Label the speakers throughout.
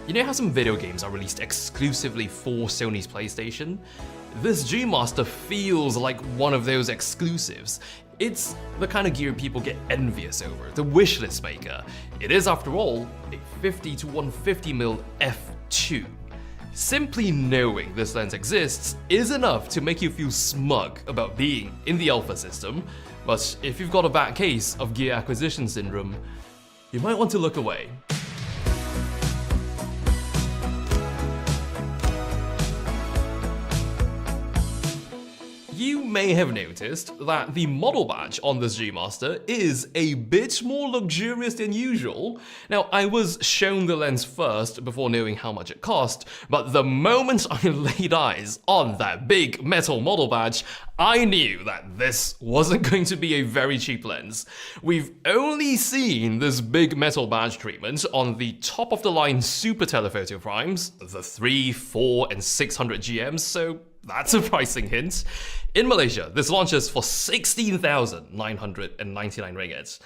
Speaker 1: You know how some video games are released exclusively for Sony's PlayStation? This G Master feels like one of those exclusives. It's the kind of gear people get envious over, the wishlist maker. It is, after all, a 50 to 150mm f2. Simply knowing this lens exists is enough to make you feel smug about being in the alpha system, but if you've got a bad case of gear acquisition syndrome, you might want to look away. You may have noticed that the model badge on this G Master is a bit more luxurious than usual. Now, I was shown the lens first before knowing how much it cost, but the moment I laid eyes on that big metal model badge, I knew that this wasn't going to be a very cheap lens. We've only seen this big metal badge treatment on the top of the line super telephoto primes, the 3, 4, and 600 GMs, so that's a pricing hint. In Malaysia, this launches for 16,999 ringgit.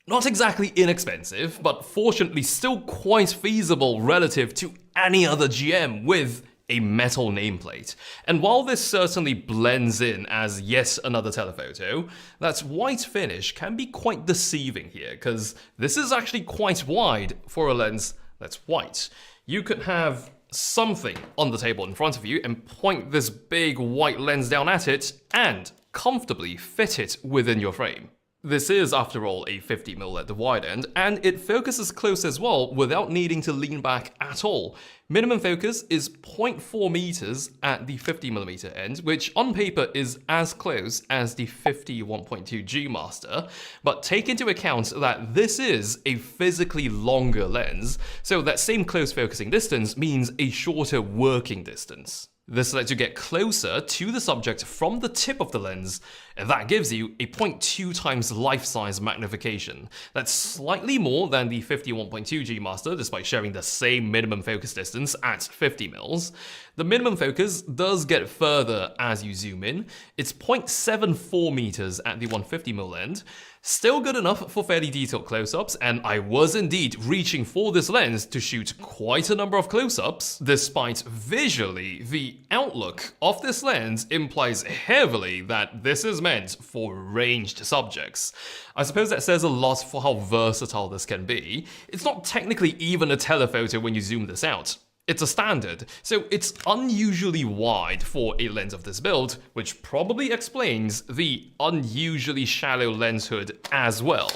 Speaker 1: Not exactly inexpensive, but fortunately still quite feasible relative to any other GM with a metal nameplate. And while this certainly blends in as yet another telephoto, that white finish can be quite deceiving here, because this is actually quite wide for a lens that's white. You could have something on the table in front of you and point this big white lens down at it and comfortably fit it within your frame. This is, after all, a 50mm at the wide end, and it focuses close as well without needing to lean back at all. Minimum focus is 0.4 meters at the 50mm end, which on paper is as close as the 50 1.2 G Master, but take into account that this is a physically longer lens, so that same close focusing distance means a shorter working distance. This lets you get closer to the subject from the tip of the lens, and that gives you a 0.2 times life-size magnification. That's slightly more than the 51.2 G Master, despite sharing the same minimum focus distance at 50mm. The minimum focus does get further as you zoom in. It's 0.74 meters at the 150mm end. Still good enough for fairly detailed close-ups, and I was indeed reaching for this lens to shoot quite a number of close-ups, despite visually the outlook of this lens implies heavily that this is meant for ranged subjects. I suppose that says a lot for how versatile this can be. It's not technically even a telephoto when you zoom this out. It's a standard, so it's unusually wide for a lens of this build, which probably explains the unusually shallow lens hood as well.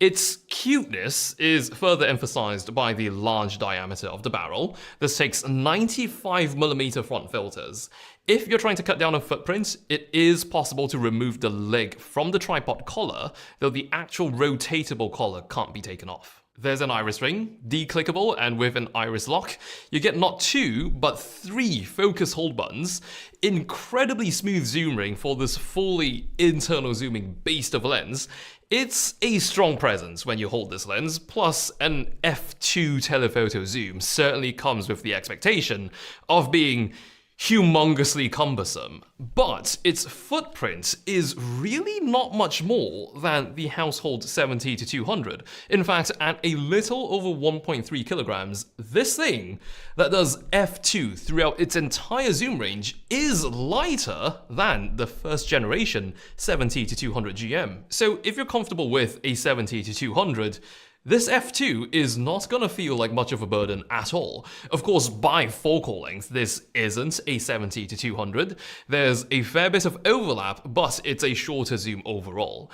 Speaker 1: Its cuteness is further emphasized by the large diameter of the barrel. This takes 95mm front filters. If you're trying to cut down on footprint, it is possible to remove the leg from the tripod collar, though the actual rotatable collar can't be taken off. There's an iris ring, declickable, and with an iris lock, you get not 2, but 3 focus hold buttons, incredibly smooth zoom ring for this fully internal zooming beast of a lens. It's a strong presence when you hold this lens, plus an f2 telephoto zoom certainly comes with the expectation of being humongously cumbersome, but its footprint is really not much more than the household 70 to 200. In fact, at a little over 1.3 kilograms, this thing that does f2 throughout its entire zoom range is lighter than the first generation 70 to 200 GM. So if you're comfortable with a 70 to 200, this f2 is not gonna feel like much of a burden at all. Of course, by focal length, this isn't a 70 to 200. There's a fair bit of overlap, but it's a shorter zoom overall.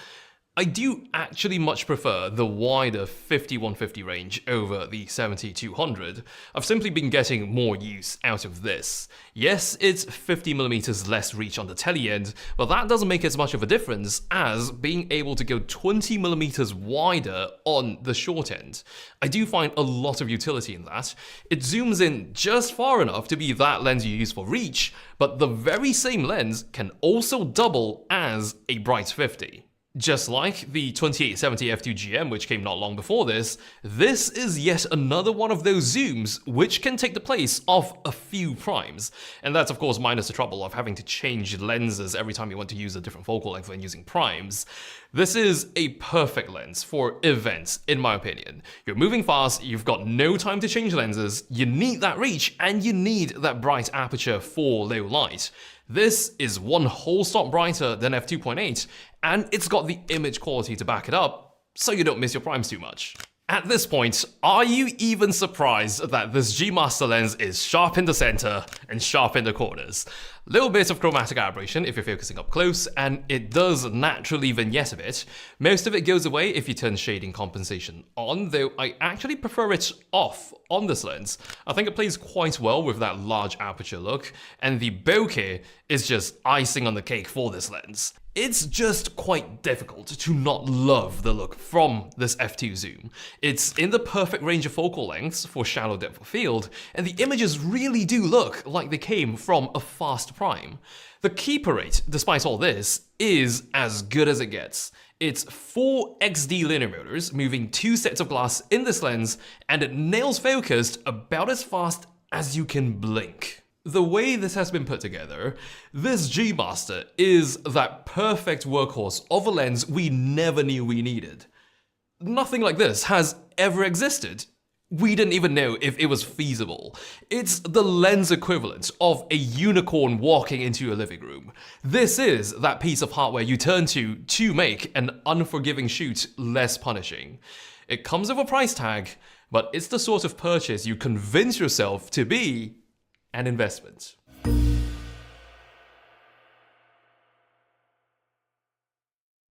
Speaker 1: I do actually much prefer the wider 50-150 range over the 70-200. I've simply been getting more use out of this. Yes, it's 50mm less reach on the tele end, but that doesn't make as much of a difference as being able to go 20mm wider on the short end. I do find a lot of utility in that. It zooms in just far enough to be that lens you use for reach, but the very same lens can also double as a bright 50. Just like the 2870 f2 GM, which came not long before this is yet another one of those zooms which can take the place of a few primes. And that's of course minus the trouble of having to change lenses every time you want to use a different focal length when using primes. This is a perfect lens for events, in my opinion. You're moving fast, you've got no time to change lenses, you need that reach, and you need that bright aperture for low light. This is one whole stop brighter than f2.8, and it's got the image quality to back it up, so you don't miss your primes too much. At this point, are you even surprised that this G Master lens is sharp in the center and sharp in the corners? Little bit of chromatic aberration if you're focusing up close, and it does naturally vignette a bit. Most of it goes away if you turn shading compensation on, though I actually prefer it off on this lens. I think it plays quite well with that large aperture look, and the bokeh is just icing on the cake for this lens. It's just quite difficult to not love the look from this f2 zoom. It's in the perfect range of focal lengths for shallow depth of field, and the images really do look like they came from a fast prime. The keeper rate, despite all this, is as good as it gets. It's 4 XD linear motors moving 2 sets of glass in this lens, and it nails focused about as fast as you can blink. The way this has been put together, this G Master is that perfect workhorse of a lens we never knew we needed. Nothing like this has ever existed. We didn't even know if it was feasible. It's the lens equivalent of a unicorn walking into your living room. This is that piece of hardware you turn to make an unforgiving shoot less punishing. It comes with a price tag, but it's the sort of purchase you convince yourself to be an investment.